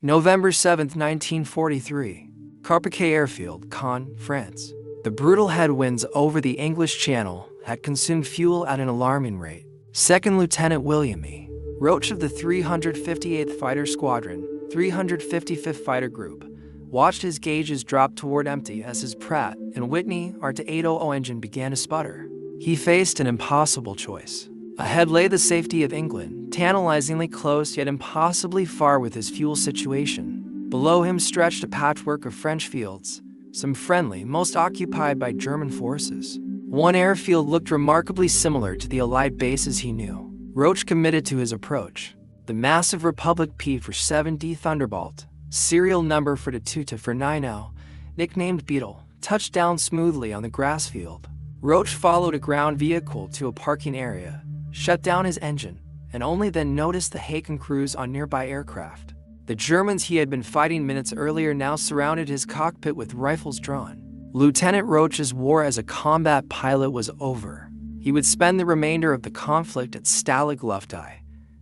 November 7, 1943. Carpiquet Airfield, Caen, France. The brutal headwinds over the English Channel had consumed fuel at an alarming rate. Second Lieutenant William E. Roach of the 358th Fighter Squadron, 355th Fighter Group, watched his gauges drop toward empty as his Pratt and Whitney RT-800 engine began to sputter. He faced an impossible choice. Ahead lay the safety of England, tantalizingly close yet impossibly far with his fuel situation. Below him stretched a patchwork of French fields, some friendly, most occupied by German forces. One airfield looked remarkably similar to the Allied bases he knew. Roach committed to his approach. The massive Republic P-47 Thunderbolt, serial number 42-490, nicknamed Beetle, touched down smoothly on the grass field. Roach followed a ground vehicle to a parking area, shut down his engine, and only then noticed the Haken crews on nearby aircraft. The Germans he had been fighting minutes earlier now surrounded his cockpit with rifles drawn. Lieutenant Roach's war as a combat pilot was over. He would spend the remainder of the conflict at Stalag Luftwaffe,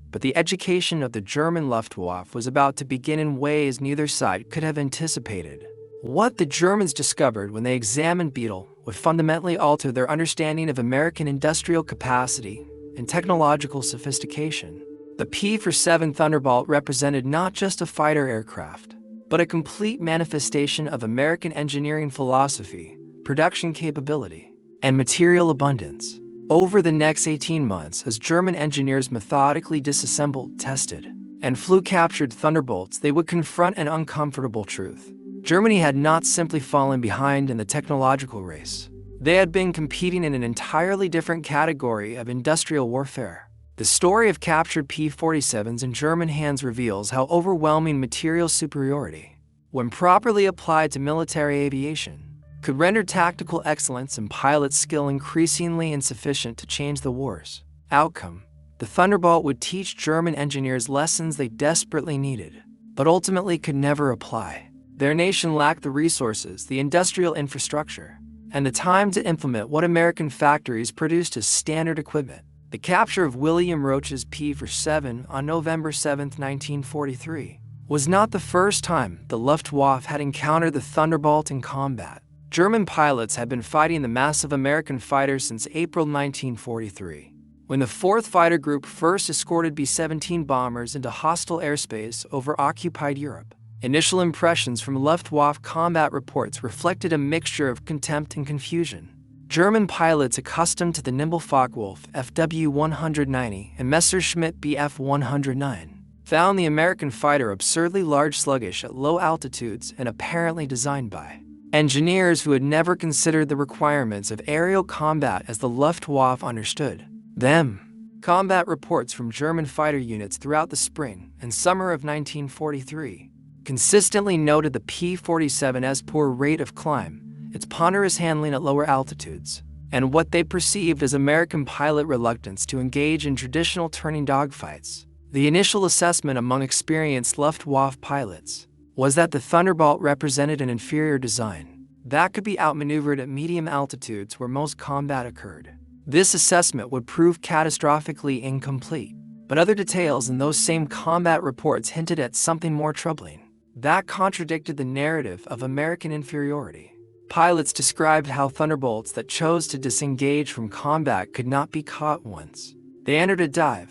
but the education of the German Luftwaffe was about to begin in ways neither side could have anticipated. What the Germans discovered when they examined Beetle would fundamentally alter their understanding of American industrial capacity and technological sophistication. The P-47 Thunderbolt represented not just a fighter aircraft, but a complete manifestation of American engineering philosophy, production capability, and material abundance. Over the next 18 months, as German engineers methodically disassembled, tested, and flew captured Thunderbolts, they would confront an uncomfortable truth. Germany had not simply fallen behind in the technological race. They had been competing in an entirely different category of industrial warfare. The story of captured P-47s in German hands reveals how overwhelming material superiority, when properly applied to military aviation, could render tactical excellence and pilot skill increasingly insufficient to change the war's outcome. The Thunderbolt would teach German engineers lessons they desperately needed, but ultimately could never apply. Their nation lacked the resources, the industrial infrastructure, and the time to implement what American factories produced as standard equipment. The capture of William Roach's P-47 on November 7, 1943, was not the first time the Luftwaffe had encountered the Thunderbolt in combat. German pilots had been fighting the massive American fighters since April 1943, when the 4th Fighter Group first escorted B-17 bombers into hostile airspace over occupied Europe. Initial impressions from Luftwaffe combat reports reflected a mixture of contempt and confusion. German pilots accustomed to the nimble Focke-Wulf FW-190 and Messerschmitt Bf-109 found the American fighter absurdly large, sluggish at low altitudes, and apparently designed by engineers who had never considered the requirements of aerial combat as the Luftwaffe understood them. Combat reports from German fighter units throughout the spring and summer of 1943 consistently noted the P-47's poor rate of climb, its ponderous handling at lower altitudes, and what they perceived as American pilot reluctance to engage in traditional turning dogfights. The initial assessment among experienced Luftwaffe pilots was that the Thunderbolt represented an inferior design that could be outmaneuvered at medium altitudes where most combat occurred. This assessment would prove catastrophically incomplete, but other details in those same combat reports hinted at something more troubling that contradicted the narrative of American inferiority. Pilots described how Thunderbolts that chose to disengage from combat could not be caught once they entered a dive.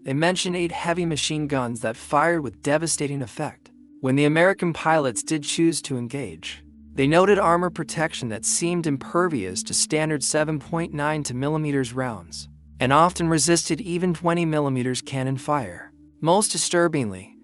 They mentioned 8 heavy machine guns that fired with devastating effect when the American pilots did choose to engage. They noted armor protection that seemed impervious to standard 7.9mm rounds, and often resisted even 20mm cannon fire. Most disturbingly,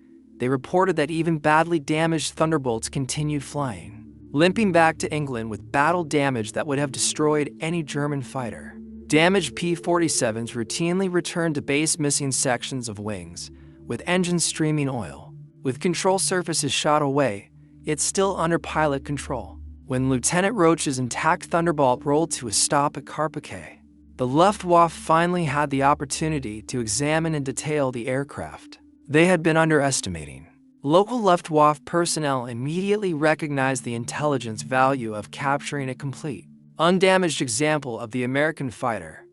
they reported that even badly damaged Thunderbolts continued flying, limping back to England with battle damage that would have destroyed any German fighter. Damaged P-47s routinely returned to base missing sections of wings, with engines streaming oil. With control surfaces shot away, it's still under pilot control. When Lieutenant Roach's intact Thunderbolt rolled to a stop at Carpiquet, the Luftwaffe finally had the opportunity to examine in detail the aircraft they had been underestimating. Local Luftwaffe personnel immediately recognized the intelligence value of capturing a complete, undamaged example of the American fighter.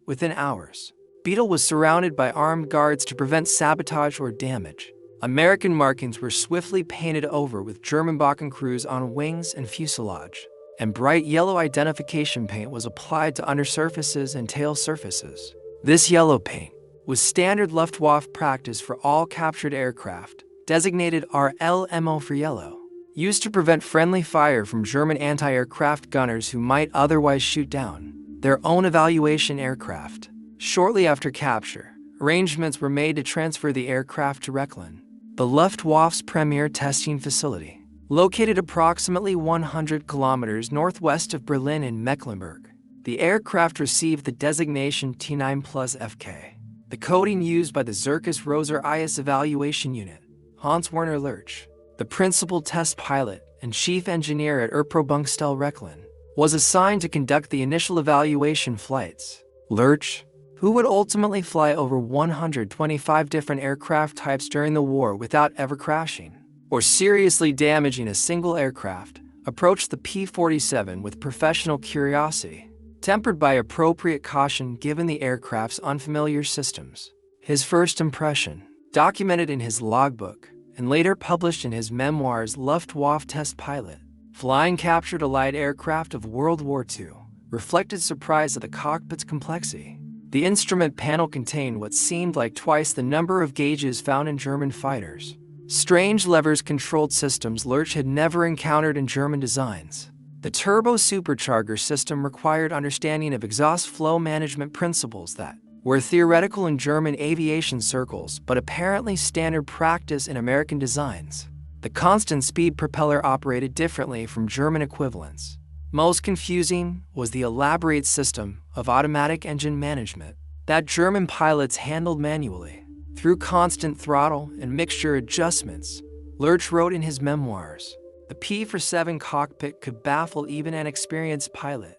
Within hours, Beetle was surrounded by armed guards to prevent sabotage or damage. American markings were swiftly painted over with German Bockenkreuz on wings and fuselage, and bright yellow identification paint was applied to undersurfaces and tail surfaces. This yellow paint was standard Luftwaffe practice for all captured aircraft, designated RLMO for yellow, used to prevent friendly fire from German anti-aircraft gunners who might otherwise shoot down their own evaluation aircraft. Shortly after capture, arrangements were made to transfer the aircraft to Rechlin, the Luftwaffe's premier testing facility, located approximately 100 kilometers northwest of Berlin in Mecklenburg. The aircraft received the designation T9 plus FK, the coding used by the Zirkus Roser IS evaluation unit. Hans Werner Lurch, the principal test pilot and chief engineer at Erprobungsstelle Rechlin, was assigned to conduct the initial evaluation flights. Lurch, who would ultimately fly over 125 different aircraft types during the war without ever crashing or seriously damaging a single aircraft, approached the P-47 with professional curiosity, tempered by appropriate caution given the aircraft's unfamiliar systems. His first impression, documented in his logbook and later published in his memoirs Luftwaffe Test Pilot, flying captured Allied aircraft of World War II, reflected surprise at the cockpit's complexity. The instrument panel contained what seemed like twice the number of gauges found in German fighters. Strange levers-controlled systems Lurch had never encountered in German designs. The turbo supercharger system required understanding of exhaust flow management principles that were theoretical in German aviation circles but apparently standard practice in American designs. The constant speed propeller operated differently from German equivalents. Most confusing was the elaborate system of automatic engine management that German pilots handled manually. Through constant throttle and mixture adjustments, Lurch wrote in his memoirs, the P-47 cockpit could baffle even an experienced pilot.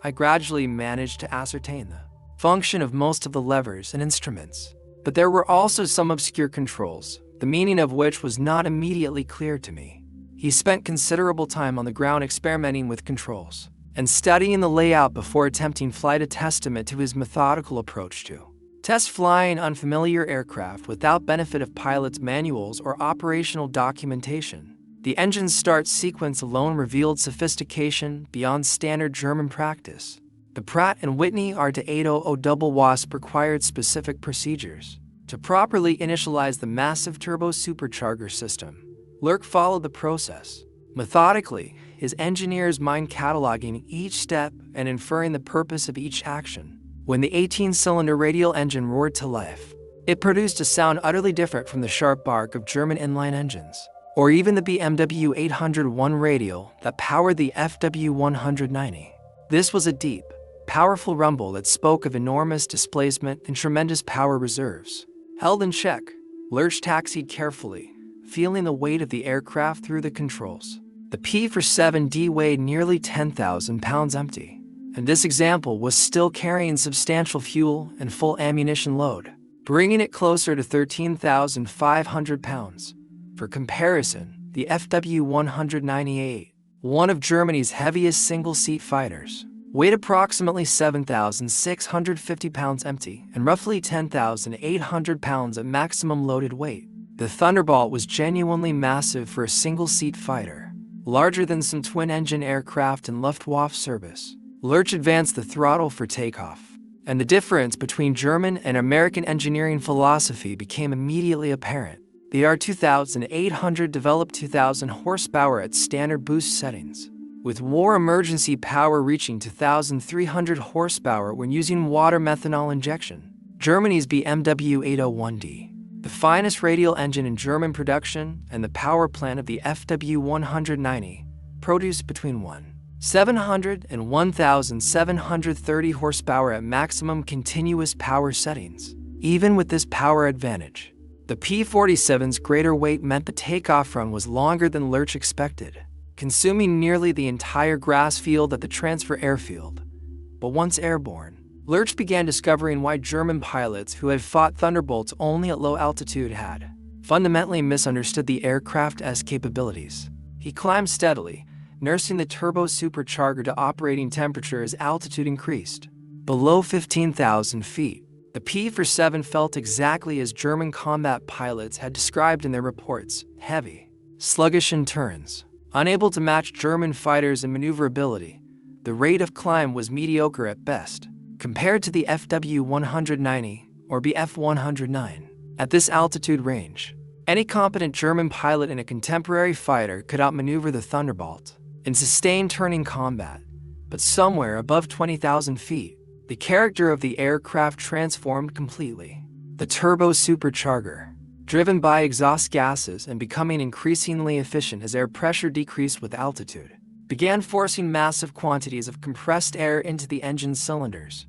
I gradually managed to ascertain the function of most of the levers and instruments, but there were also some obscure controls, the meaning of which was not immediately clear to me. He spent considerable time on the ground experimenting with controls and studying the layout before attempting flight, a testament to his methodical approach to test flying unfamiliar aircraft without benefit of pilots' manuals or operational documentation. The engine's start sequence alone revealed sophistication beyond standard German practice. The Pratt and Whitney R-800 Wasp required specific procedures to properly initialize the massive turbo supercharger system. Lurch followed the process methodically, his engineer's mind cataloging each step and inferring the purpose of each action. When the 18-cylinder radial engine roared to life, it produced a sound utterly different from the sharp bark of German inline engines, or even the BMW 801 radial that powered the FW190. This was a deep, powerful rumble that spoke of enormous displacement and tremendous power reserves. Held in check, Lurch taxied carefully, feeling the weight of the aircraft through the controls. The P-47D weighed nearly 10,000 pounds empty, and this example was still carrying substantial fuel and full ammunition load, bringing it closer to 13,500 pounds. For comparison, the FW198, one of Germany's heaviest single-seat fighters, weighed approximately 7,650 pounds empty and roughly 10,800 pounds at maximum loaded weight. The Thunderbolt was genuinely massive for a single-seat fighter, larger than some twin-engine aircraft in Luftwaffe service. Lurch advanced the throttle for takeoff, and the difference between German and American engineering philosophy became immediately apparent. The R2800 developed 2,000 horsepower at standard boost settings, with war emergency power reaching 2,300 horsepower when using water methanol injection. Germany's BMW 801D, the finest radial engine in German production, and the power plant of the FW190, produced between 1,700 and 1,730 horsepower at maximum continuous power settings. Even with this power advantage, the P-47's greater weight meant the takeoff run was longer than Lurch expected, consuming nearly the entire grass field at the transfer airfield. But once airborne, Lurch began discovering why German pilots who had fought Thunderbolts only at low altitude had fundamentally misunderstood the aircraft's capabilities. He climbed steadily, nursing the turbo supercharger to operating temperature as altitude increased. Below 15,000 feet, The P-47 felt exactly as German combat pilots had described in their reports: heavy, sluggish in turns, unable to match German fighters in maneuverability. The rate of climb was mediocre at best, compared to the FW-190 or Bf-109. At this altitude range, any competent German pilot in a contemporary fighter could outmaneuver the Thunderbolt in sustained turning combat, but somewhere above 20,000 feet, the character of the aircraft transformed completely. The turbo supercharger, driven by exhaust gases and becoming increasingly efficient as air pressure decreased with altitude, began forcing massive quantities of compressed air into the engine cylinders,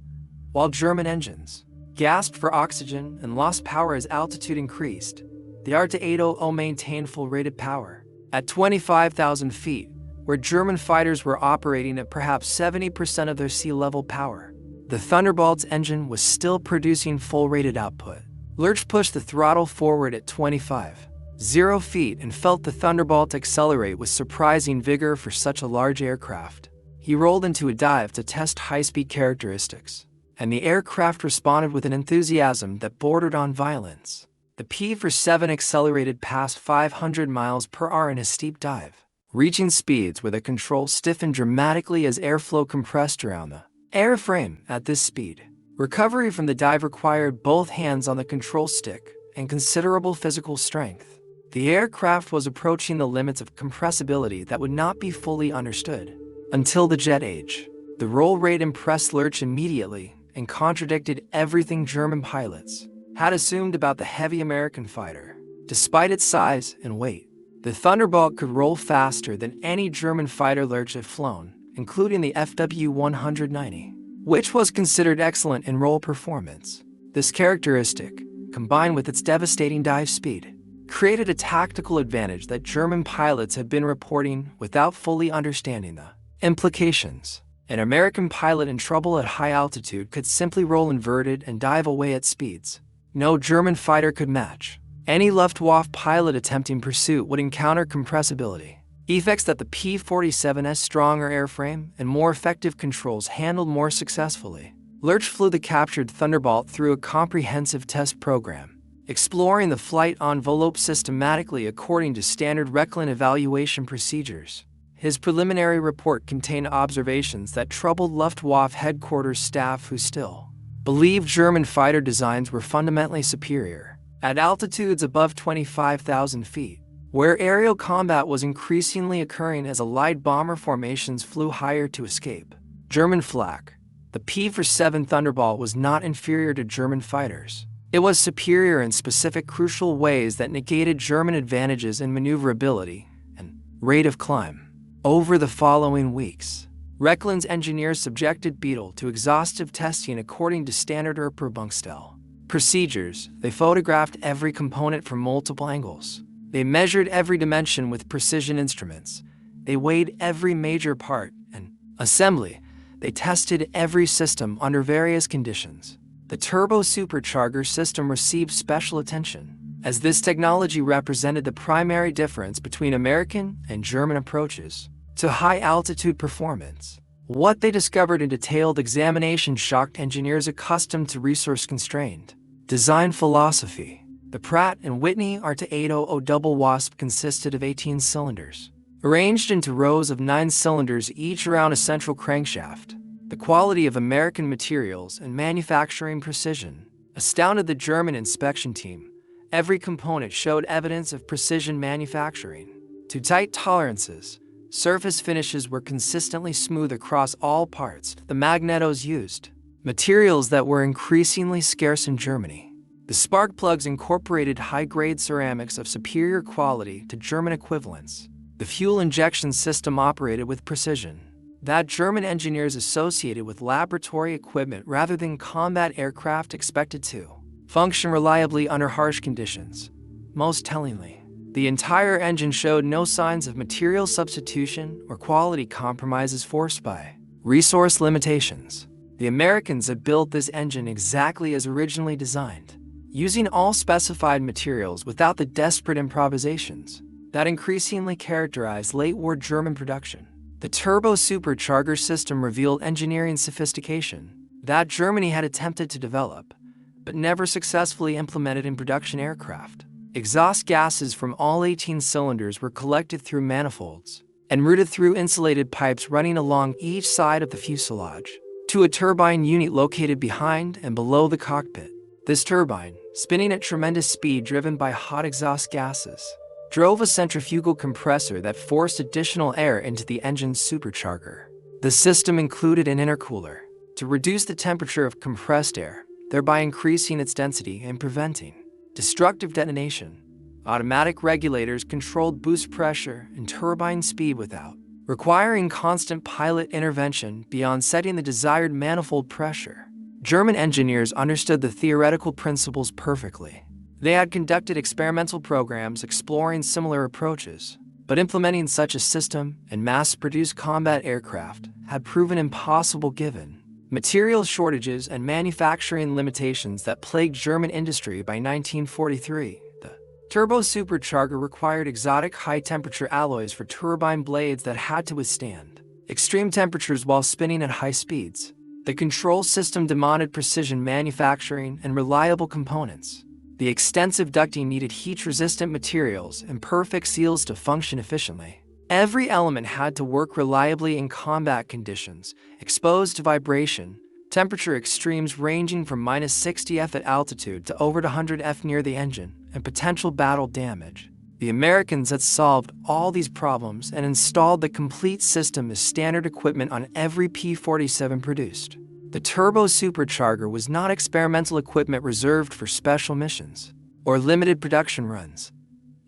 while German engines gasped for oxygen and lost power as altitude increased. The RT-800 maintained full rated power at 25,000 feet, where German fighters were operating at perhaps 70% of their sea level power. The Thunderbolt's engine was still producing full rated output. Lurch pushed the throttle forward at 25,000 feet and felt the Thunderbolt accelerate with surprising vigor for such a large aircraft. He rolled into a dive to test high-speed characteristics, and the aircraft responded with an enthusiasm that bordered on violence. The P-47 accelerated past 500 miles per hour in a steep dive, reaching speeds where the controls stiffened dramatically as airflow compressed around the airframe. At this speed, recovery from the dive required both hands on the control stick and considerable physical strength. The aircraft was approaching the limits of compressibility that would not be fully understood until the jet age. The roll rate impressed Lurch immediately and contradicted everything German pilots had assumed about the heavy American fighter. Despite its size and weight, the Thunderbolt could roll faster than any German fighter Lurch had flown, including the FW-190, which was considered excellent in roll performance. This characteristic, combined with its devastating dive speed, created a tactical advantage that German pilots had been reporting without fully understanding the implications. An American pilot in trouble at high altitude could simply roll inverted and dive away at speeds no German fighter could match. Any Luftwaffe pilot attempting pursuit would encounter compressibility effects that the P-47's stronger airframe and more effective controls handled more successfully. Lurch flew the captured Thunderbolt through a comprehensive test program, exploring the flight envelope systematically according to standard Rechlin evaluation procedures. His preliminary report contained observations that troubled Luftwaffe headquarters staff, who still believed German fighter designs were fundamentally superior. At altitudes above 25,000 feet, where aerial combat was increasingly occurring as Allied bomber formations flew higher to escape German flak, the P-47 Thunderbolt was not inferior to German fighters. It was superior in specific crucial ways that negated German advantages in maneuverability and rate of climb. Over the following weeks, Rechlin's engineers subjected Beetle to exhaustive testing according to standard Erprobungsstelle procedures. They photographed every component from multiple angles. They measured every dimension with precision instruments. They weighed every major part and assembly. They tested every system under various conditions. The turbo supercharger system received special attention, as this technology represented the primary difference between American and German approaches to high-altitude performance. What they discovered in detailed examination shocked engineers accustomed to resource-constrained design philosophy. The Pratt and Whitney RT-800 double Wasp consisted of 18 cylinders, arranged into rows of 9 cylinders each around a central crankshaft. The quality of American materials and manufacturing precision astounded the German inspection team. Every component showed evidence of precision manufacturing. To tight tolerances, surface finishes were consistently smooth across all parts. The magnetos used materials that were increasingly scarce in Germany. The spark plugs incorporated high-grade ceramics of superior quality to German equivalents. The fuel injection system operated with precision that German engineers associated with laboratory equipment rather than combat aircraft expected to function reliably under harsh conditions. Most tellingly, the entire engine showed no signs of material substitution or quality compromises forced by resource limitations. The Americans had built this engine exactly as originally designed, using all specified materials without the desperate improvisations that increasingly characterized late-war German production. The turbo supercharger system revealed engineering sophistication that Germany had attempted to develop, but never successfully implemented in production aircraft. Exhaust gases from all 18 cylinders were collected through manifolds and routed through insulated pipes running along each side of the fuselage to a turbine unit located behind and below the cockpit. This turbine, spinning at tremendous speed driven by hot exhaust gases, drove a centrifugal compressor that forced additional air into the engine's supercharger. The system included an intercooler to reduce the temperature of compressed air, thereby increasing its density and preventing destructive detonation. Automatic regulators controlled boost pressure and turbine speed without requiring constant pilot intervention beyond setting the desired manifold pressure. German engineers understood the theoretical principles perfectly. They had conducted experimental programs exploring similar approaches, but implementing such a system in mass-produced combat aircraft had proven impossible given material shortages and manufacturing limitations that plagued German industry by 1943. The turbo supercharger required exotic high-temperature alloys for turbine blades that had to withstand extreme temperatures while spinning at high speeds. The control system demanded precision manufacturing and reliable components. The extensive ducting needed heat-resistant materials and perfect seals to function efficiently. Every element had to work reliably in combat conditions, exposed to vibration, temperature extremes ranging from -60 F at altitude to over 100 F near the engine, and potential battle damage. The Americans had solved all these problems and installed the complete system as standard equipment on every P-47 produced. The turbo supercharger was not experimental equipment reserved for special missions or limited production runs.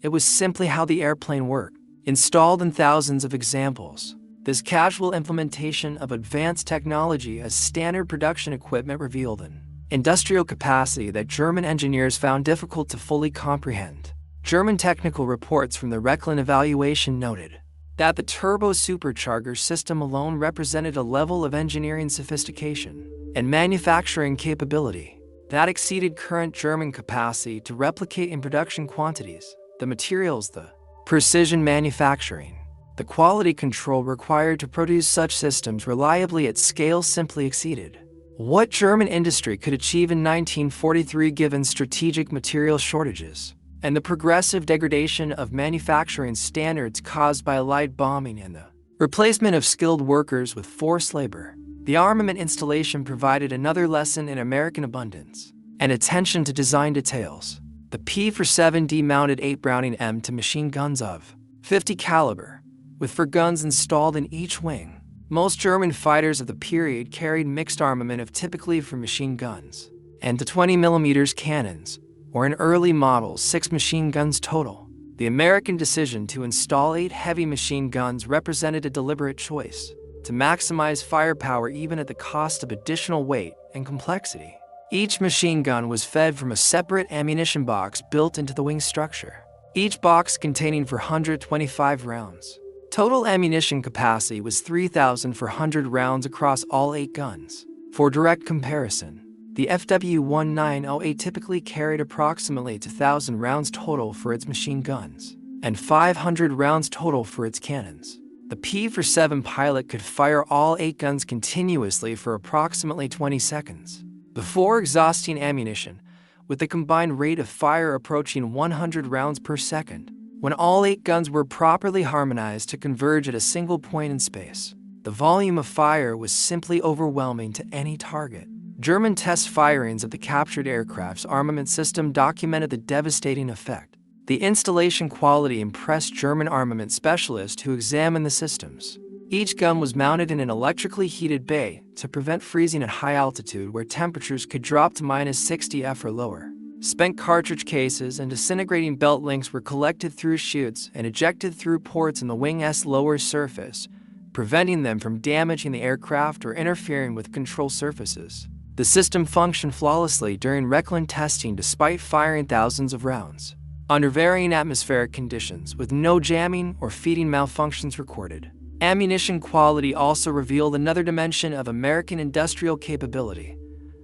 It was simply how the airplane worked. Installed in thousands of examples, this casual implementation of advanced technology as standard production equipment revealed an industrial capacity that German engineers found difficult to fully comprehend. German technical reports from the Rechlin evaluation noted that the turbo supercharger system alone represented a level of engineering sophistication and manufacturing capability that exceeded current German capacity to replicate in production quantities. The materials, the precision manufacturing, the quality control required to produce such systems reliably at scale simply exceeded what German industry could achieve in 1943 given strategic material shortages and the progressive degradation of manufacturing standards caused by Allied bombing and the replacement of skilled workers with forced labor. The armament installation provided another lesson in American abundance and attention to design details. The P-47D mounted 8 Browning M2 machine guns of 50 caliber, with 4 guns installed in each wing. Most German fighters of the period carried mixed armament of typically for machine guns and to 20mm cannons, or in early models 6 machine guns total. The American decision to install 8 heavy machine guns represented a deliberate choice to maximize firepower even at the cost of additional weight and complexity. Each machine gun was fed from a separate ammunition box built into the wing structure, each box containing 425 rounds. Total ammunition capacity was 3,400 rounds across all 8 guns. For direct comparison, the FW1908 typically carried approximately 2,000 rounds total for its machine guns and 500 rounds total for its cannons. The P-47 pilot could fire all 8 guns continuously for approximately 20 seconds before exhausting ammunition, with the combined rate of fire approaching 100 rounds per second. When all 8 guns were properly harmonized to converge at a single point in space, the volume of fire was simply overwhelming to any target. German test firings of the captured aircraft's armament system documented the devastating effect. The installation quality impressed German armament specialists who examined the systems. Each gun was mounted in an electrically heated bay to prevent freezing at high altitude where temperatures could drop to -60 F or lower. Spent cartridge cases and disintegrating belt links were collected through chutes and ejected through ports in the wing's lower surface, preventing them from damaging the aircraft or interfering with control surfaces. The system functioned flawlessly during Rechlin testing despite firing thousands of rounds, under varying atmospheric conditions, with no jamming or feeding malfunctions recorded. Ammunition quality also revealed another dimension of American industrial capability.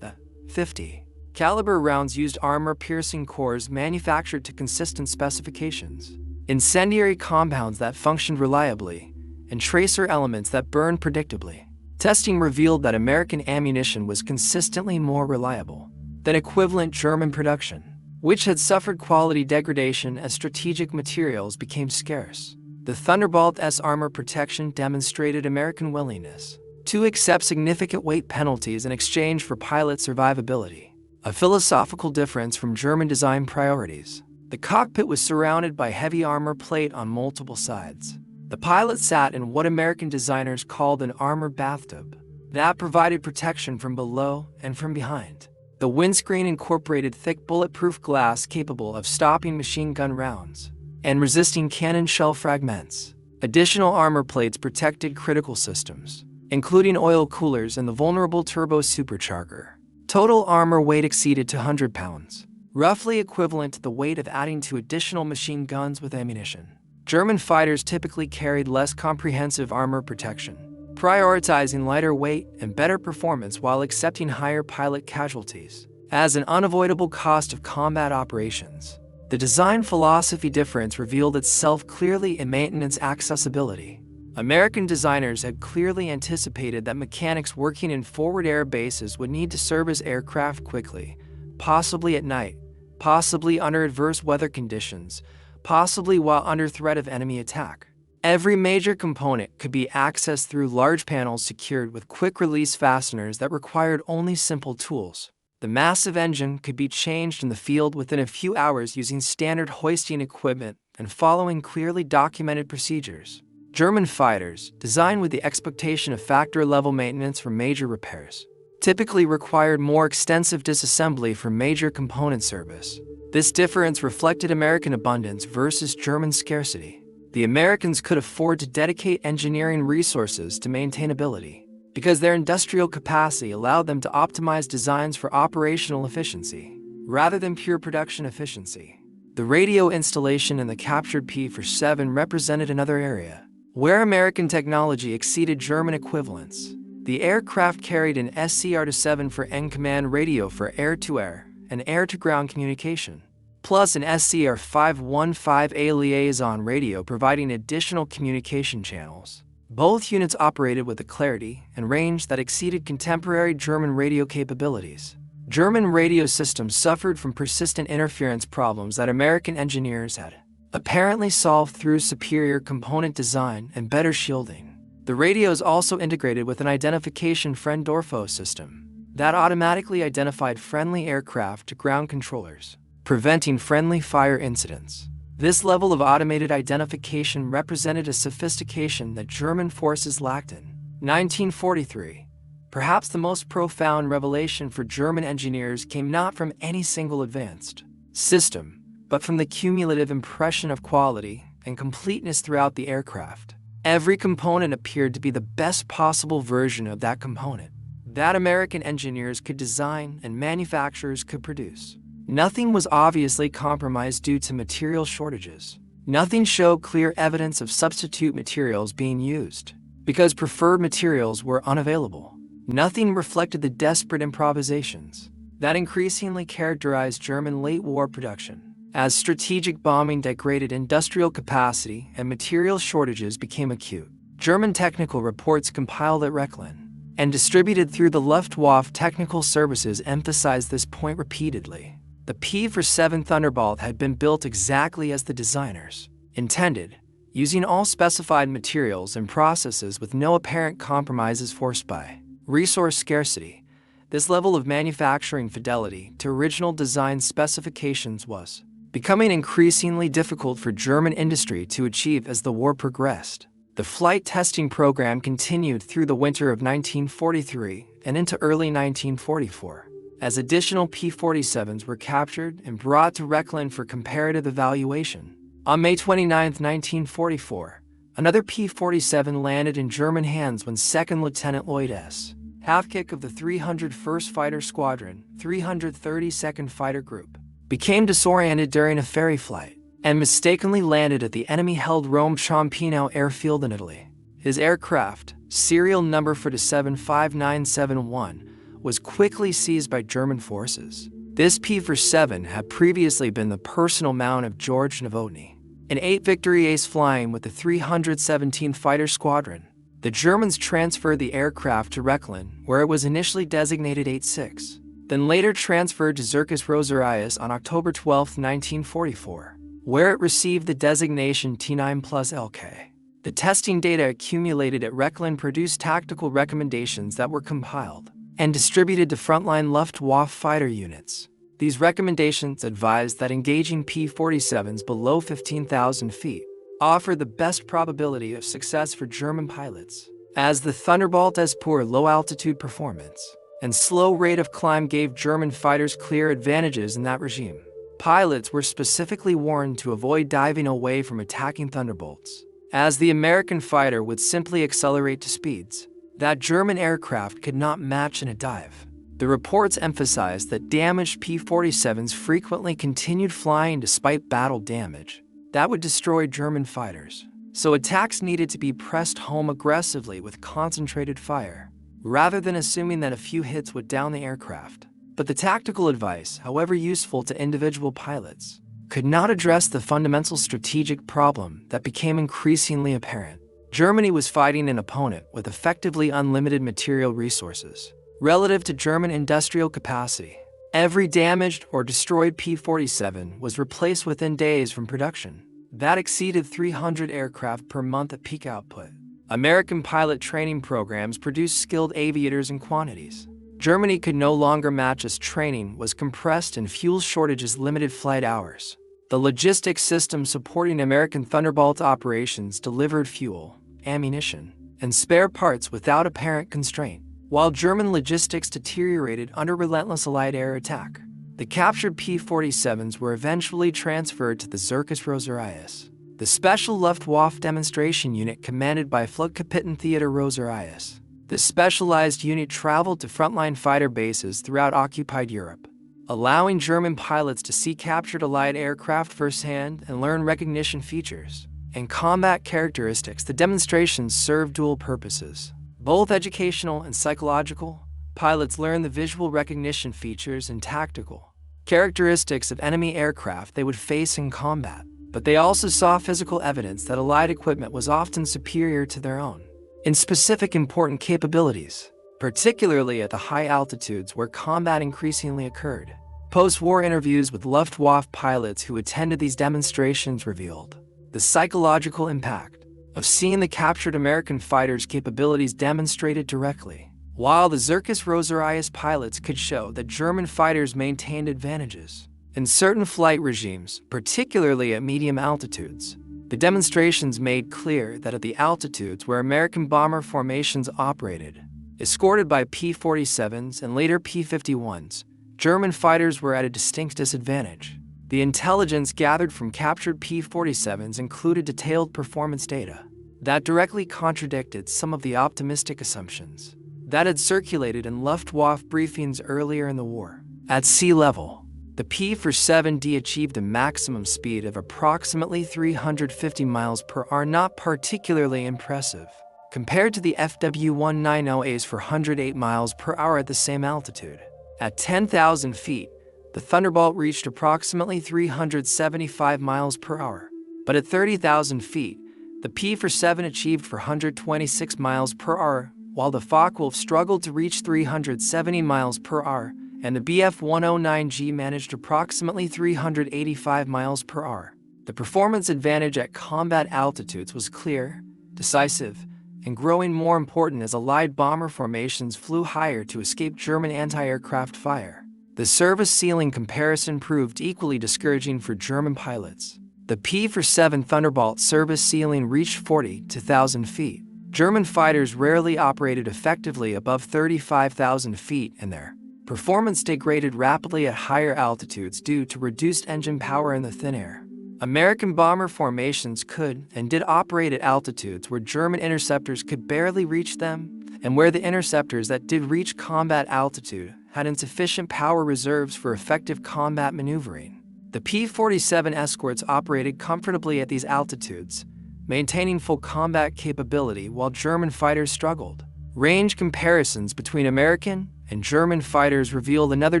The 50 caliber rounds used armor-piercing cores manufactured to consistent specifications, incendiary compounds that functioned reliably, and tracer elements that burned predictably. Testing revealed that American ammunition was consistently more reliable. than equivalent German production, which had suffered quality degradation as strategic materials became scarce. The Thunderbolt's armor protection demonstrated American willingness to accept significant weight penalties in exchange for pilot survivability, a philosophical difference from German design priorities. The cockpit was surrounded by heavy armor plate on multiple sides. The pilot sat in what American designers called an armor bathtub that provided protection from below and from behind. The windscreen incorporated thick bulletproof glass capable of stopping machine gun rounds and resisting cannon shell fragments. Additional armor plates protected critical systems, including oil coolers and the vulnerable turbo supercharger. Total armor weight exceeded 200 pounds, roughly equivalent to the weight of adding 2 additional machine guns with ammunition. German fighters typically carried less comprehensive armor protection, prioritizing lighter weight and better performance while accepting higher pilot casualties as an unavoidable cost of combat operations. The design philosophy difference revealed itself clearly in maintenance accessibility. American designers had clearly anticipated that mechanics working in forward air bases would need to service aircraft quickly, possibly at night, possibly under adverse weather conditions, possibly while under threat of enemy attack. Every major component could be accessed through large panels secured with quick-release fasteners that required only simple tools. The massive engine could be changed in the field within a few hours using standard hoisting equipment and following clearly documented procedures. German fighters, designed with the expectation of factory-level maintenance for major repairs, typically required more extensive disassembly for major component service. This difference reflected American abundance versus German scarcity. The Americans could afford to dedicate engineering resources to maintainability, because their industrial capacity allowed them to optimize designs for operational efficiency, rather than pure production efficiency. The radio installation in the captured P-47 represented another area where American technology exceeded German equivalents. The aircraft carried an SCR-7 for N-command radio for air-to-air and air-to-ground communication, plus an SCR-515A liaison radio providing additional communication channels. Both units operated with a clarity and range that exceeded contemporary German radio capabilities. German radio systems suffered from persistent interference problems that American engineers had apparently solved through superior component design and better shielding. The radios also integrated with an identification friend-Dorfo system that automatically identified friendly aircraft to ground controllers, preventing friendly fire incidents. This level of automated identification represented a sophistication that German forces lacked in 1943. Perhaps the most profound revelation for German engineers came not from any single advanced system, but from the cumulative impression of quality and completeness throughout the aircraft. Every component appeared to be the best possible version of that component that American engineers could design and manufacturers could produce. Nothing was obviously compromised due to material shortages. Nothing showed clear evidence of substitute materials being used because preferred materials were unavailable. Nothing reflected the desperate improvisations that increasingly characterized German late-war production. As strategic bombing degraded industrial capacity and material shortages became acute, German technical reports compiled at Rechlin and distributed through the Luftwaffe Technical Services emphasized this point repeatedly. The P-47 Thunderbolt had been built exactly as the designers intended, using all specified materials and processes with no apparent compromises forced by resource scarcity. This level of manufacturing fidelity to original design specifications was becoming increasingly difficult for German industry to achieve as the war progressed. The flight testing program continued through the winter of 1943 and into early 1944. As additional P-47s were captured and brought to Rechlin for comparative evaluation. On May 29, 1944, another P-47 landed in German hands when 2nd Lieutenant Lloyd S. Halfkick of the 301st Fighter Squadron, 332nd Fighter Group, became disoriented during a ferry flight and mistakenly landed at the enemy-held Rome Ciampino airfield in Italy. His aircraft, serial number 475971, was quickly seized by German forces. This P-47 had previously been the personal mount of George Novotny, an 8 Victory Ace flying with the 317th Fighter Squadron. The Germans transferred the aircraft to Rechlin, where it was initially designated 86. then later transferred to Zircus Rosarius on October 12, 1944, where it received the designation T9 plus LK. The testing data accumulated at Rechlin produced tactical recommendations that were compiled and distributed to frontline Luftwaffe fighter units. These recommendations advised that engaging P-47s below 15,000 feet offered the best probability of success for German pilots, as the Thunderbolt's poor low-altitude performance and slow rate of climb gave German fighters clear advantages in that regime. Pilots were specifically warned to avoid diving away from attacking Thunderbolts, as the American fighter would simply accelerate to speeds that German aircraft could not match in a dive. The reports emphasized that damaged P-47s frequently continued flying despite battle damage that would destroy German fighters, so attacks needed to be pressed home aggressively with concentrated fire, rather than assuming that a few hits would down the aircraft. But the tactical advice, however useful to individual pilots, could not address the fundamental strategic problem that became increasingly apparent. Germany was fighting an opponent with effectively unlimited material resources relative to German industrial capacity. Every damaged or destroyed P-47 was replaced within days from production. That exceeded 300 aircraft per month at peak output. American pilot training programs produced skilled aviators in quantities Germany could no longer match as training was compressed and fuel shortages limited flight hours. The logistics system supporting American Thunderbolt operations delivered fuel, ammunition, and spare parts without apparent constraint, while German logistics deteriorated under relentless Allied air attack. The captured P-47s were eventually transferred to the Zircus Rosarius, the special Luftwaffe demonstration unit commanded by Flugkapitän Theodor Rosarius. This specialized unit traveled to frontline fighter bases throughout occupied Europe, allowing German pilots to see captured Allied aircraft firsthand and learn recognition features and combat characteristics. The demonstrations served dual purposes, both educational and psychological. Pilots learned the visual recognition features and tactical characteristics of enemy aircraft they would face in combat, but they also saw physical evidence that Allied equipment was often superior to their own in specific important capabilities, particularly at the high altitudes where combat increasingly occurred. Post-war interviews with Luftwaffe pilots who attended these demonstrations revealed the psychological impact of seeing the captured American fighters' capabilities demonstrated directly. While the Zircus Rosarius pilots could show that German fighters maintained advantages in certain flight regimes, particularly at medium altitudes, the demonstrations made clear that at the altitudes where American bomber formations operated, escorted by P-47s and later P-51s, German fighters were at a distinct disadvantage. The intelligence gathered from captured P-47s included detailed performance data that directly contradicted some of the optimistic assumptions that had circulated in Luftwaffe briefings earlier in the war. At sea level, the P-47D achieved a maximum speed of approximately 350 miles per hour, not particularly impressive compared to the FW-190As for 108 miles per hour at the same altitude. At 10,000 feet, the Thunderbolt reached approximately 375 miles per hour, but at 30,000 feet, the P-47 achieved 426 miles per hour, while the Focke-Wulf struggled to reach 370 miles per hour, and the Bf-109G managed approximately 385 miles per hour. The performance advantage at combat altitudes was clear, decisive, and growing more important as Allied bomber formations flew higher to escape German anti-aircraft fire. The service ceiling comparison proved equally discouraging for German pilots. The P-47 Thunderbolt service ceiling reached 42,000 feet. German fighters rarely operated effectively above 35,000 feet, and their performance degraded rapidly at higher altitudes due to reduced engine power in the thin air. American bomber formations could and did operate at altitudes where German interceptors could barely reach them, and where the interceptors that did reach combat altitude had insufficient power reserves for effective combat maneuvering. The P-47 escorts operated comfortably at these altitudes, maintaining full combat capability while German fighters struggled. Range comparisons between American and German fighters revealed another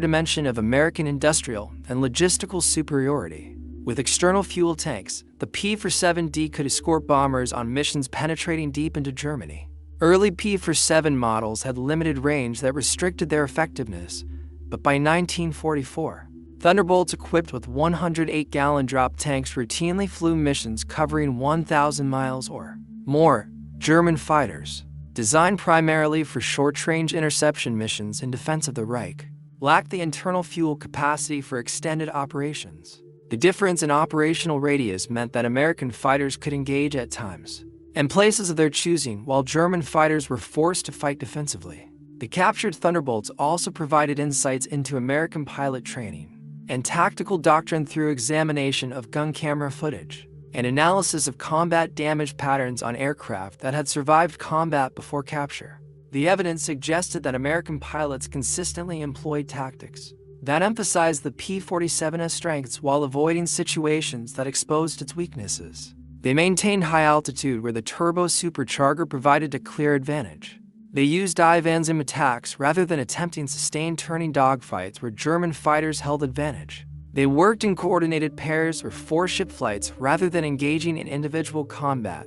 dimension of American industrial and logistical superiority. With external fuel tanks, the P-47D could escort bombers on missions penetrating deep into Germany. Early P-47 models had limited range that restricted their effectiveness, But by 1944, Thunderbolts equipped with 108-gallon drop tanks routinely flew missions covering 1,000 miles or more. German fighters, designed primarily for short-range interception missions in defense of the Reich, lacked the internal fuel capacity for extended operations. The difference in operational radius meant that American fighters could engage at times and places of their choosing, while German fighters were forced to fight defensively. The captured Thunderbolts also provided insights into American pilot training and tactical doctrine through examination of gun camera footage and analysis of combat damage patterns on aircraft that had survived combat before capture. The evidence suggested that American pilots consistently employed tactics that emphasized the P-47's strengths while avoiding situations that exposed its weaknesses. They maintained high altitude where the turbo supercharger provided a clear advantage. They used dive-and-zoom attacks rather than attempting sustained turning dogfights where German fighters held advantage. They worked in coordinated pairs or four-ship flights rather than engaging in individual combat,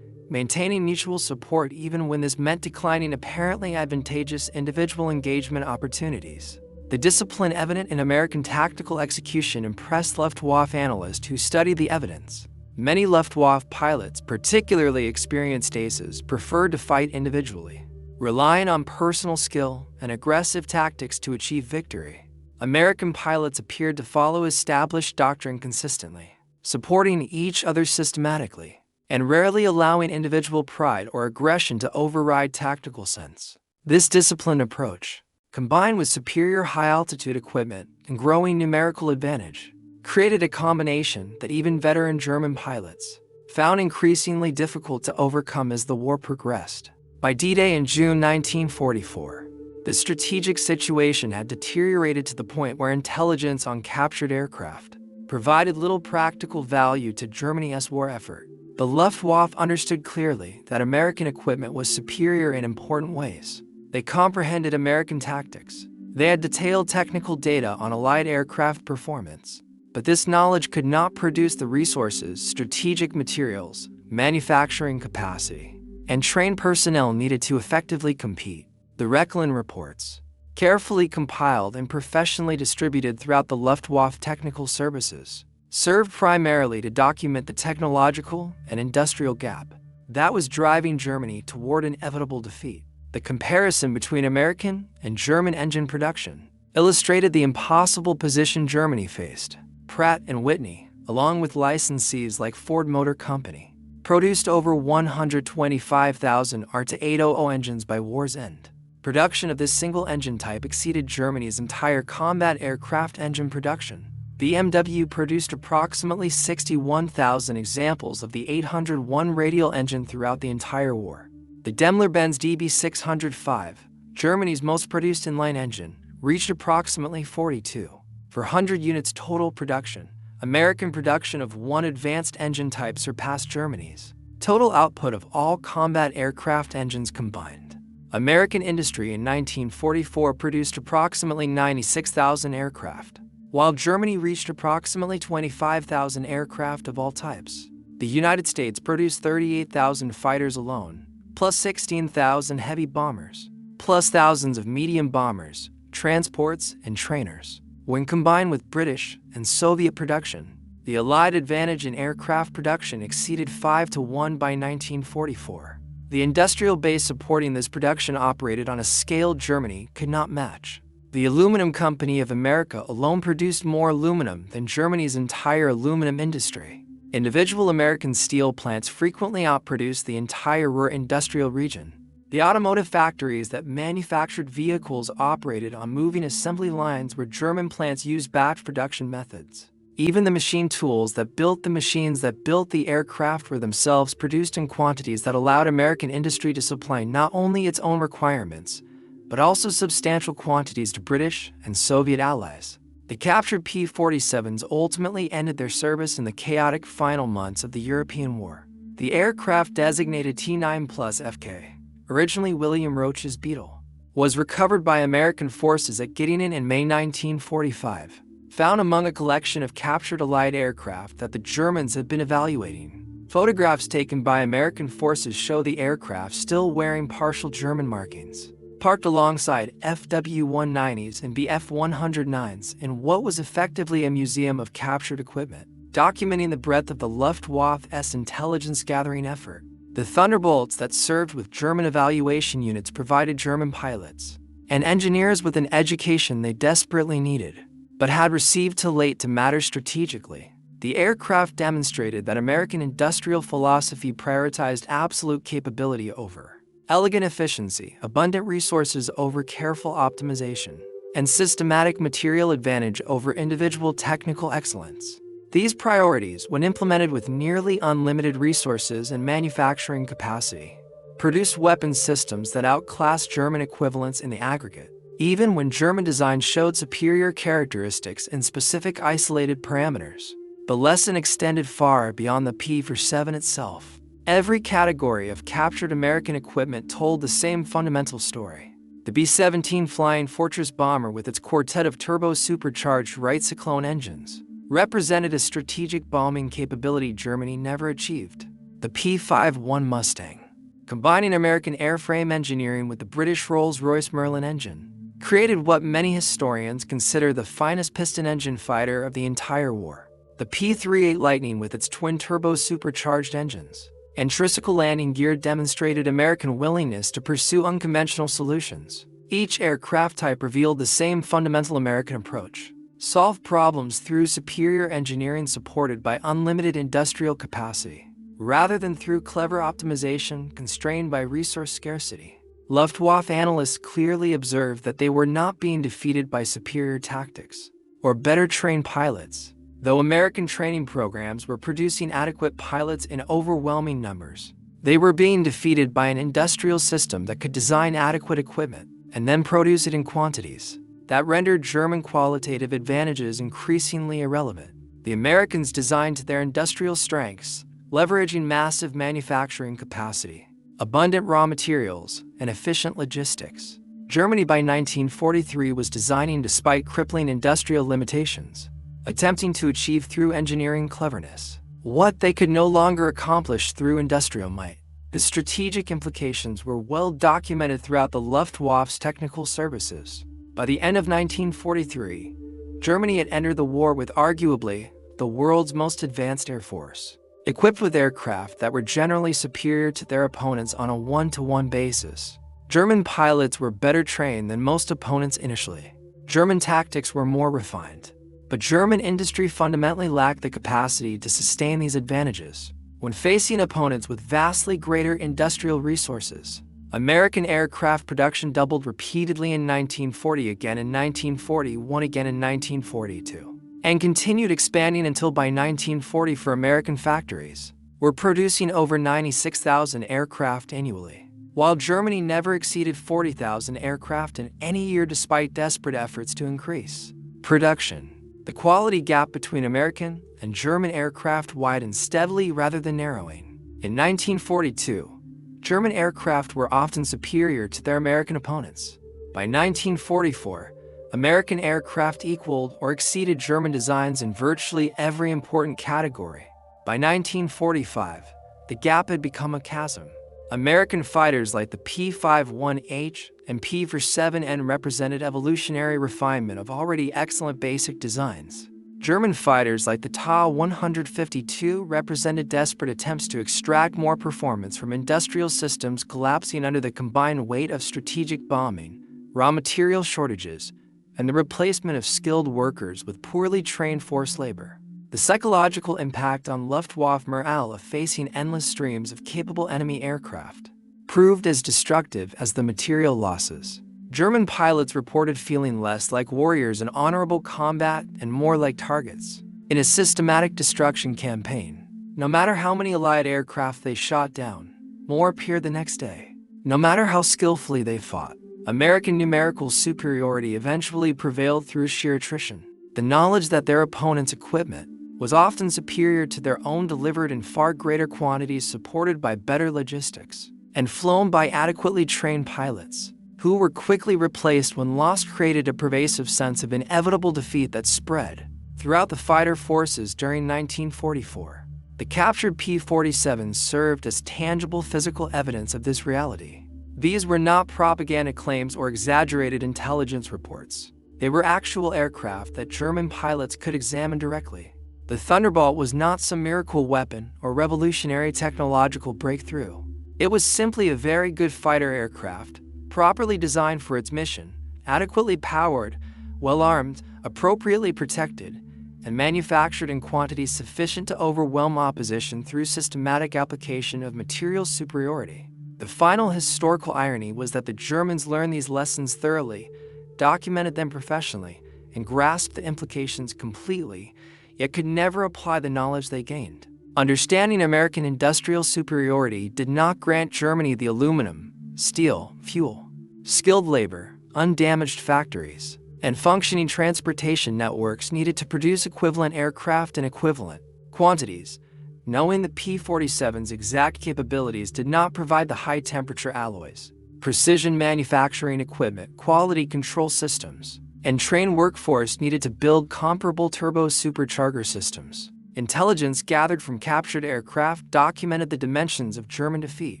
maintaining mutual support even when this meant declining apparently advantageous individual engagement opportunities. The discipline evident in American tactical execution impressed Luftwaffe analysts who studied the evidence. Many Luftwaffe pilots, particularly experienced aces, preferred to fight individually, relying on personal skill and aggressive tactics to achieve victory. American pilots appeared to follow established doctrine consistently, supporting each other systematically, and rarely allowing individual pride or aggression to override tactical sense. This disciplined approach, combined with superior high-altitude equipment and growing numerical advantage, created a combination that even veteran German pilots found increasingly difficult to overcome as the war progressed. By D-Day in June 1944, the strategic situation had deteriorated to the point where intelligence on captured aircraft provided little practical value to Germany's war effort. The Luftwaffe understood clearly that American equipment was superior in important ways. They comprehended American tactics. They had detailed technical data on Allied aircraft performance. But this knowledge could not produce the resources, strategic materials, manufacturing capacity, and trained personnel needed to effectively compete. The Rechlin reports, carefully compiled and professionally distributed throughout the Luftwaffe technical services, served primarily to document the technological and industrial gap that was driving Germany toward inevitable defeat. The comparison between American and German engine production illustrated the impossible position Germany faced. Pratt and Whitney, along with licensees like Ford Motor Company, produced over 125,000 RT-800 engines by war's end. Production of this single engine type exceeded Germany's entire combat aircraft engine production. BMW produced approximately 61,000 examples of the 801 radial engine throughout the entire war. The Daimler-Benz DB605, Germany's most produced inline engine, reached approximately 42. For 100 units total production, American production of one advanced engine type surpassed Germany's total output of all combat aircraft engines combined. American industry in 1944 produced approximately 96,000 aircraft, while Germany reached approximately 25,000 aircraft of all types. The United States produced 38,000 fighters alone, plus 16,000 heavy bombers, plus thousands of medium bombers, transports, and trainers. When combined with British and Soviet production, the Allied advantage in aircraft production exceeded 5-1 by 1944. The industrial base supporting this production operated on a scale Germany could not match. The Aluminum Company of America alone produced more aluminum than Germany's entire aluminum industry. Individual American steel plants frequently outproduced the entire Ruhr industrial region. The automotive factories that manufactured vehicles operated on moving assembly lines where German plants used batch production methods. Even the machine tools that built the machines that built the aircraft were themselves produced in quantities that allowed American industry to supply not only its own requirements, but also substantial quantities to British and Soviet allies. The captured P-47s ultimately ended their service in the chaotic final months of the European War. The aircraft designated T-9+FK, originally William Roach's Beetle, was recovered by American forces at Gittingen in May 1945, found among a collection of captured Allied aircraft that the Germans had been evaluating. Photographs taken by American forces show the aircraft still wearing partial German markings. parked alongside FW-190s and Bf-109s in what was effectively a museum of captured equipment, documenting the breadth of the Luftwaffe's intelligence-gathering effort. The Thunderbolts that served with German evaluation units provided German pilots and engineers with an education they desperately needed, but had received too late to matter strategically. The aircraft demonstrated that American industrial philosophy prioritized absolute capability over elegant efficiency, abundant resources over careful optimization, and systematic material advantage over individual technical excellence. These priorities, when implemented with nearly unlimited resources and manufacturing capacity, produced weapons systems that outclassed German equivalents in the aggregate, even when German design showed superior characteristics in specific isolated parameters. The lesson extended far beyond the P-47 itself. Every category of captured American equipment told the same fundamental story. The B-17 Flying Fortress bomber with its quartet of turbo-supercharged Wright Cyclone engines represented a strategic bombing capability Germany never achieved. The P-51 Mustang, combining American airframe engineering with the British Rolls-Royce Merlin engine, created what many historians consider the finest piston engine fighter of the entire war. The P-38 Lightning with its twin turbo-supercharged engines and tricycle landing gear demonstrated American willingness to pursue unconventional solutions. Each aircraft type revealed the same fundamental American approach: solve problems through superior engineering supported by unlimited industrial capacity, rather than through clever optimization constrained by resource scarcity. Luftwaffe analysts clearly observed that they were not being defeated by superior tactics or better trained pilots. Though American training programs were producing adequate pilots in overwhelming numbers, they were being defeated by an industrial system that could design adequate equipment and then produce it in quantities that rendered German qualitative advantages increasingly irrelevant. The Americans designed to their industrial strengths, leveraging massive manufacturing capacity, abundant raw materials, and efficient logistics. Germany by 1943 was designing despite crippling industrial limitations, attempting to achieve through engineering cleverness what they could no longer accomplish through industrial might. The strategic implications were well documented throughout the Luftwaffe's technical services. By the end of 1943, Germany had entered the war with arguably the world's most advanced air force, equipped with aircraft that were generally superior to their opponents on a one-to-one basis. German pilots were better trained than most opponents initially. German tactics were more refined. But German industry fundamentally lacked the capacity to sustain these advantages. When facing opponents with vastly greater industrial resources, American aircraft production doubled repeatedly in 1940, again in 1941, again in 1942, and continued expanding until by 1940 for American factories were producing over 96,000 aircraft annually, while Germany never exceeded 40,000 aircraft in any year despite desperate efforts to increase production. The quality gap between American and German aircraft widened steadily rather than narrowing. In 1942, German aircraft were often superior to their American opponents. By 1944, American aircraft equaled or exceeded German designs in virtually every important category. By 1945, the gap had become a chasm. American fighters like the P-51H and P-47N represented evolutionary refinement of already excellent basic designs. German fighters like the Ta-152 represented desperate attempts to extract more performance from industrial systems collapsing under the combined weight of strategic bombing, raw material shortages, and the replacement of skilled workers with poorly trained forced labor. The psychological impact on Luftwaffe morale of facing endless streams of capable enemy aircraft proved as destructive as the material losses. German pilots reported feeling less like warriors in honorable combat and more like targets in a systematic destruction campaign. No matter how many Allied aircraft they shot down, more appeared the next day. No matter how skillfully they fought, American numerical superiority eventually prevailed through sheer attrition. The knowledge that their opponent's equipment was often superior to their own delivered in far greater quantities supported by better logistics and flown by adequately trained pilots, who were quickly replaced when loss created a pervasive sense of inevitable defeat that spread throughout the fighter forces during 1944. The captured P-47 served as tangible physical evidence of this reality. These were not propaganda claims or exaggerated intelligence reports. They were actual aircraft that German pilots could examine directly. The Thunderbolt was not some miracle weapon or revolutionary technological breakthrough. It was simply a very good fighter aircraft, properly designed for its mission, adequately powered, well-armed, appropriately protected, and manufactured in quantities sufficient to overwhelm opposition through systematic application of material superiority. The final historical irony was that the Germans learned these lessons thoroughly, documented them professionally, and grasped the implications completely, yet could never apply the knowledge they gained. Understanding American industrial superiority did not grant Germany the aluminum, steel, fuel, skilled labor, undamaged factories, and functioning transportation networks needed to produce equivalent aircraft in equivalent quantities. Knowing the P-47's exact capabilities did not provide the high-temperature alloys, precision manufacturing equipment, quality control systems, and trained workforce needed to build comparable turbo-supercharger systems. Intelligence gathered from captured aircraft documented the dimensions of German defeat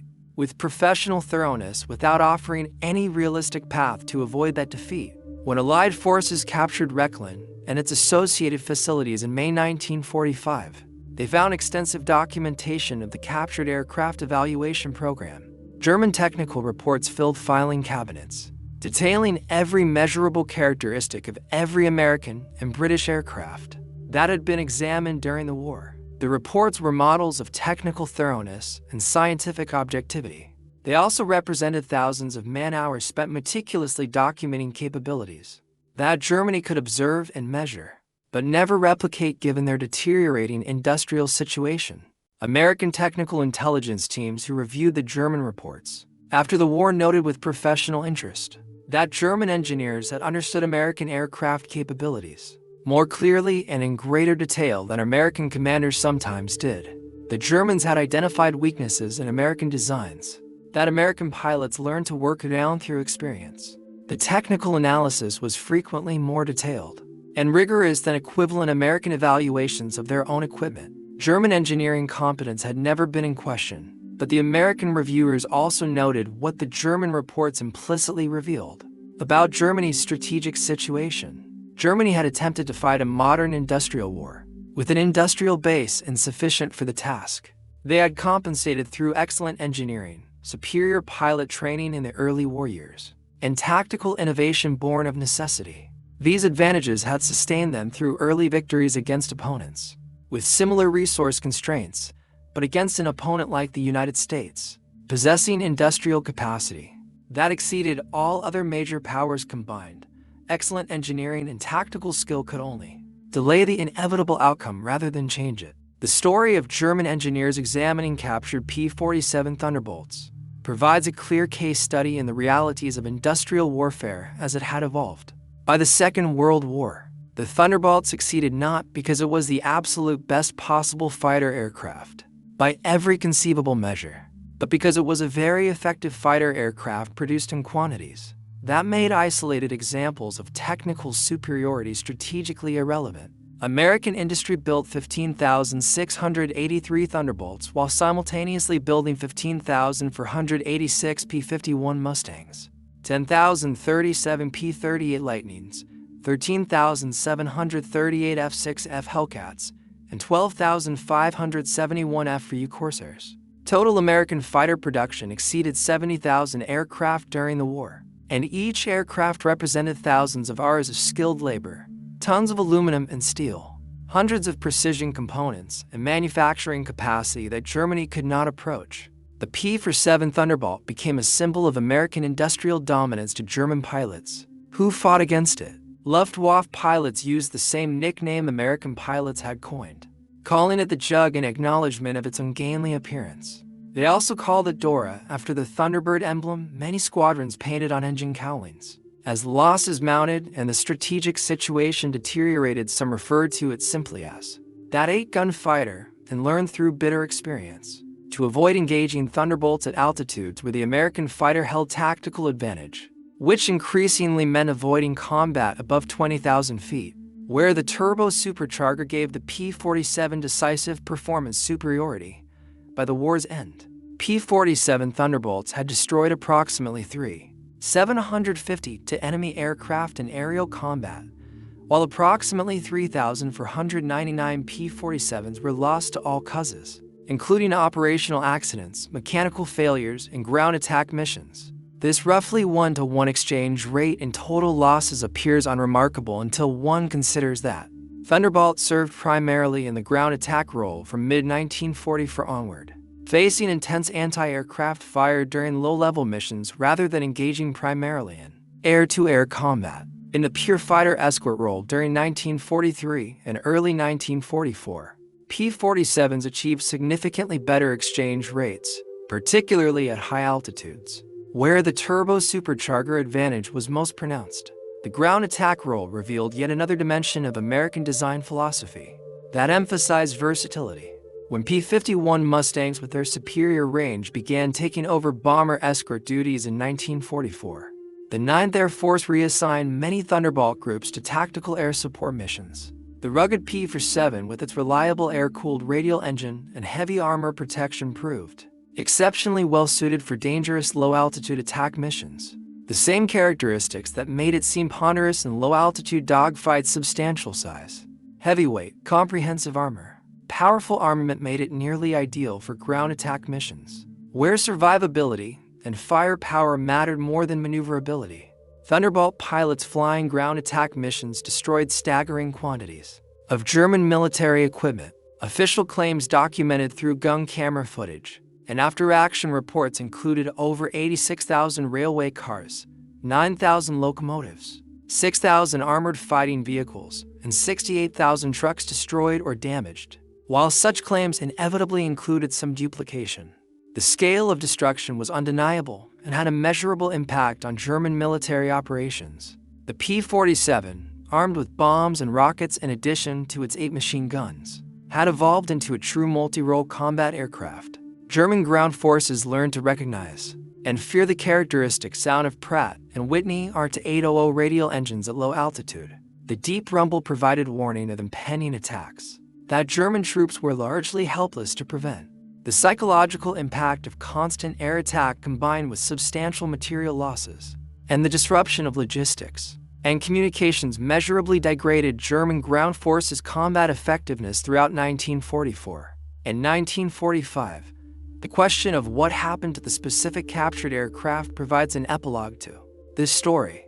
with professional thoroughness without offering any realistic path to avoid that defeat. When Allied forces captured Rechlin and its associated facilities in May 1945, they found extensive documentation of the captured aircraft evaluation program. German technical reports filled filing cabinets, detailing every measurable characteristic of every American and British aircraft that had been examined during the war. The reports were models of technical thoroughness and scientific objectivity. They also represented thousands of man-hours spent meticulously documenting capabilities that Germany could observe and measure, but never replicate given their deteriorating industrial situation. American technical intelligence teams who reviewed the German reports after the war noted with professional interest that German engineers had understood American aircraft capabilities more clearly and in greater detail than American commanders sometimes did. The Germans had identified weaknesses in American designs that American pilots learned to work around through experience. The technical analysis was frequently more detailed and rigorous than equivalent American evaluations of their own equipment. German engineering competence had never been in question, but the American reviewers also noted what the German reports implicitly revealed about Germany's strategic situation. Germany had attempted to fight a modern industrial war with an industrial base insufficient for the task. They had compensated through excellent engineering, superior pilot training in the early war years, and tactical innovation born of necessity. These advantages had sustained them through early victories against opponents with similar resource constraints, but against an opponent like the United States, possessing industrial capacity that exceeded all other major powers combined. Excellent engineering and tactical skill could only delay the inevitable outcome rather than change it. The story of German engineers examining captured P-47 Thunderbolts provides a clear case study in the realities of industrial warfare as it had evolved. By the Second World War, the Thunderbolt succeeded not because it was the absolute best possible fighter aircraft by every conceivable measure, but because it was a very effective fighter aircraft produced in quantities that made isolated examples of technical superiority strategically irrelevant. American industry built 15,683 Thunderbolts while simultaneously building 15,486 P-51 Mustangs, 10,037 P-38 Lightnings, 13,738 F-6F Hellcats, and 12,571 F-4U Corsairs. Total American fighter production exceeded 70,000 aircraft during the war, and each aircraft represented thousands of hours of skilled labor, tons of aluminum and steel, hundreds of precision components, and manufacturing capacity that Germany could not approach. The P-47 Thunderbolt became a symbol of American industrial dominance to German pilots who fought against it. Luftwaffe pilots used the same nickname American pilots had coined, calling it the Jug in acknowledgement of its ungainly appearance. They also called it Dora after the Thunderbird emblem many squadrons painted on engine cowlings. As losses mounted and the strategic situation deteriorated, some referred to it simply as that 8-gun fighter and learned through bitter experience to avoid engaging Thunderbolts at altitudes where the American fighter held tactical advantage, which increasingly meant avoiding combat above 20,000 feet, where the turbo supercharger gave the P-47 decisive performance superiority. By the war's end, P-47 Thunderbolts had destroyed approximately 3,750 to enemy aircraft in aerial combat, while approximately 3,499 P-47s were lost to all causes, including operational accidents, mechanical failures, and ground attack missions. This roughly 1-to-1 exchange rate in total losses appears unremarkable until one considers that Thunderbolt served primarily in the ground attack role from mid-1944 onward, facing intense anti-aircraft fire during low-level missions rather than engaging primarily in air-to-air combat. In the pure fighter escort role during 1943 and early 1944, P-47s achieved significantly better exchange rates, particularly at high altitudes, where the turbo-supercharger advantage was most pronounced. The ground attack role revealed yet another dimension of American design philosophy that emphasized versatility. When P-51 Mustangs with their superior range began taking over bomber escort duties in 1944, the 9th Air Force reassigned many Thunderbolt groups to tactical air support missions. The rugged P-47 with its reliable air-cooled radial engine and heavy armor protection proved exceptionally well-suited for dangerous low-altitude attack missions. The same characteristics that made it seem ponderous in low-altitude dogfights: substantial size, heavyweight, comprehensive armor, powerful armament made it nearly ideal for ground attack missions, where survivability and firepower mattered more than maneuverability. Thunderbolt pilots flying ground attack missions destroyed staggering quantities of German military equipment. Official claims documented through gun camera footage and after-action reports included over 86,000 railway cars, 9,000 locomotives, 6,000 armored fighting vehicles, and 68,000 trucks destroyed or damaged. While such claims inevitably included some duplication, the scale of destruction was undeniable and had a measurable impact on German military operations. The P-47, armed with bombs and rockets in addition to its 8 machine guns, had evolved into a true multi-role combat aircraft. German ground forces learned to recognize and fear the characteristic sound of Pratt and Whitney RT-800 radial engines at low altitude. The deep rumble provided warning of impending attacks that German troops were largely helpless to prevent. The psychological impact of constant air attack combined with substantial material losses and the disruption of logistics and communications measurably degraded German ground forces' combat effectiveness throughout 1944 and 1945. The question of what happened to the specific captured aircraft provides an epilogue to this story.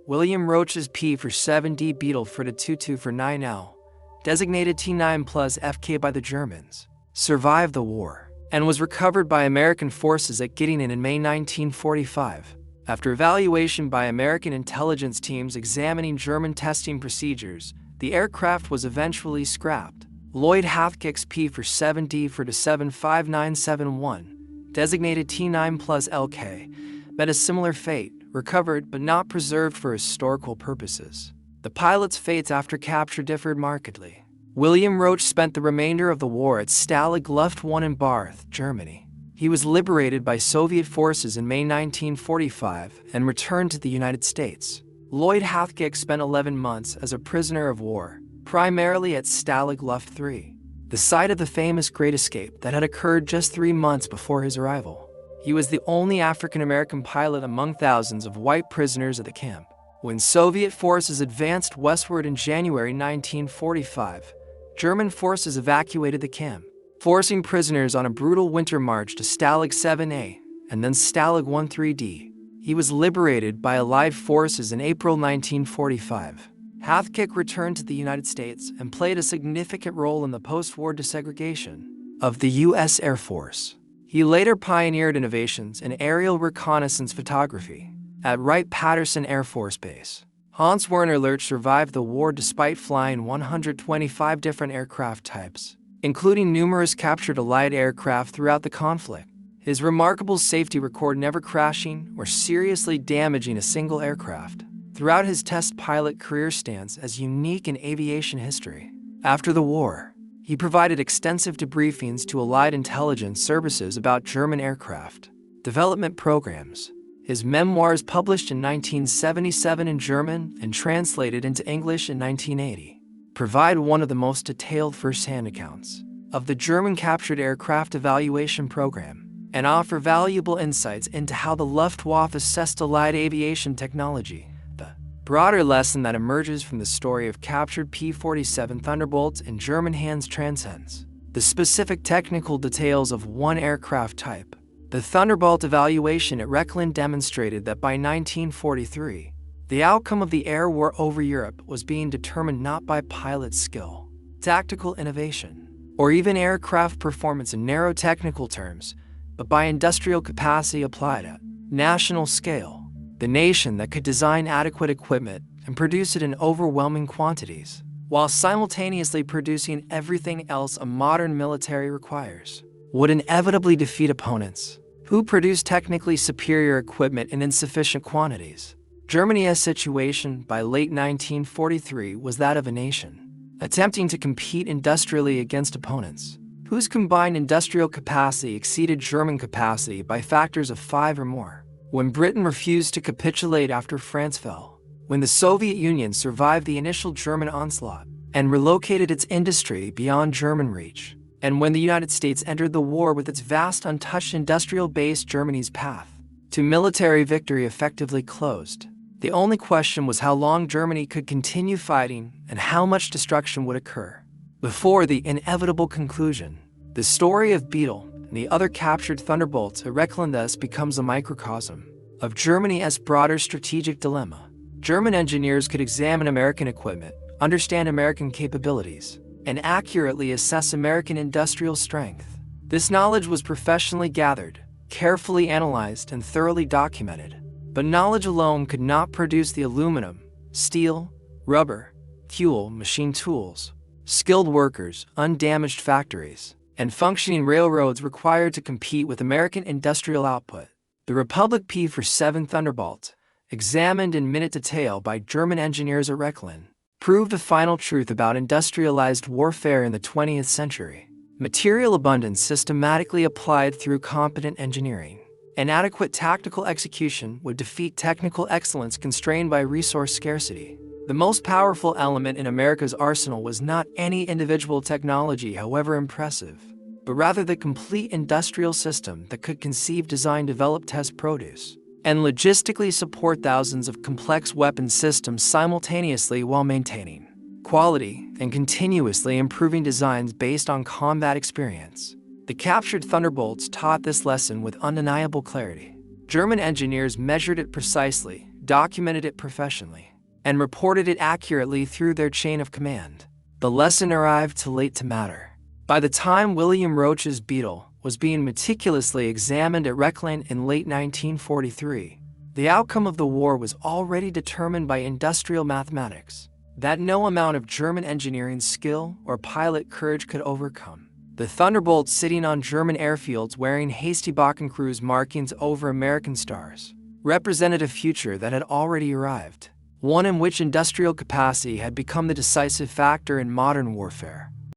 William Roach's P-47D Beetle fritted 22 for 9L, designated T9 plus FK by the Germans, survived the war and was recovered by American forces at Gittingen in May 1945. After evaluation by American intelligence teams examining German testing procedures, the aircraft was eventually scrapped. Lloyd Hathcock's P-47D for 75971, designated T9 plus LK, met a similar fate, recovered but not preserved for historical purposes. The pilot's fates after capture differed markedly. William Roach spent the remainder of the war at Stalag Luft 1 in Barth, Germany. He was liberated by Soviet forces in May 1945 and returned to the United States. Lloyd Hathcock spent 11 months as a prisoner of war, primarily at Stalag Luft 3, the site of the famous Great Escape that had occurred just 3 months before his arrival. He was the only African-American pilot among thousands of white prisoners at the camp. When Soviet forces advanced westward in January 1945, German forces evacuated the camp, forcing prisoners on a brutal winter march to Stalag 7A and then Stalag 13D. He was liberated by Allied forces in April 1945. Hathcock returned to the United States and played a significant role in the post-war desegregation of the U.S. Air Force. He later pioneered innovations in aerial reconnaissance photography at Wright-Patterson Air Force Base. Hans Werner Lerch survived the war despite flying 125 different aircraft types, including numerous captured Allied aircraft throughout the conflict. His remarkable safety record never crashing or seriously damaging a single aircraft throughout his test pilot career stands as unique in aviation history. After the war, he provided extensive debriefings to Allied intelligence services about German aircraft development programs. His memoirs, published in 1977 in German and translated into English in 1980, provide one of the most detailed first-hand accounts of the German captured aircraft evaluation program. and offer valuable insights into how the Luftwaffe assessed allied aviation technology. The broader lesson that emerges from the story of captured P-47 Thunderbolts in German hands transcends the specific technical details of one aircraft type. The Thunderbolt evaluation at Rechlin demonstrated that by 1943, the outcome of the air war over Europe was being determined not by pilot skill, tactical innovation, or even aircraft performance in narrow technical terms, but by industrial capacity applied at national scale. The nation that could design adequate equipment and produce it in overwhelming quantities, while simultaneously producing everything else a modern military requires, would inevitably defeat opponents who produce technically superior equipment in insufficient quantities. Germany's situation by late 1943 was that of a nation attempting to compete industrially against opponents whose combined industrial capacity exceeded German capacity by factors of 5 or more. When Britain refused to capitulate after France fell, when the Soviet Union survived the initial German onslaught and relocated its industry beyond German reach, and when the United States entered the war with its vast untouched industrial base, Germany's path to military victory effectively closed. The only question was how long Germany could continue fighting and how much destruction would occur before the inevitable conclusion. The story of Beetle and the other captured Thunderbolts at Rechlin thus becomes a microcosm of Germany's broader strategic dilemma. German engineers could examine American equipment, understand American capabilities, and accurately assess American industrial strength. This knowledge was professionally gathered, carefully analyzed, and thoroughly documented. But knowledge alone could not produce the aluminum, steel, rubber, fuel, machine tools, skilled workers, undamaged factories, and functioning railroads required to compete with American industrial output. The Republic P-47 Thunderbolt, examined in minute detail by German engineers at Rechlin, proved the final truth about industrialized warfare in the 20th century. Material abundance systematically applied through competent engineering and adequate tactical execution would defeat technical excellence constrained by resource scarcity. The most powerful element in America's arsenal was not any individual technology, however impressive, but rather the complete industrial system that could conceive, design, develop, test, produce, and logistically support thousands of complex weapon systems simultaneously while maintaining quality and continuously improving designs based on combat experience. The captured Thunderbolts taught this lesson with undeniable clarity. German engineers measured it precisely, documented it professionally, and reported it accurately through their chain of command. The lesson arrived too late to matter. By the time William Roach's Beetle was being meticulously examined at Rechlin in late 1943, the outcome of the war was already determined by industrial mathematics that no amount of German engineering skill or pilot courage could overcome. The Thunderbolt, sitting on German airfields wearing hasty Bockenkreuz markings over American stars, represented a future that had already arrived, one in which industrial capacity had become the decisive factor in modern warfare.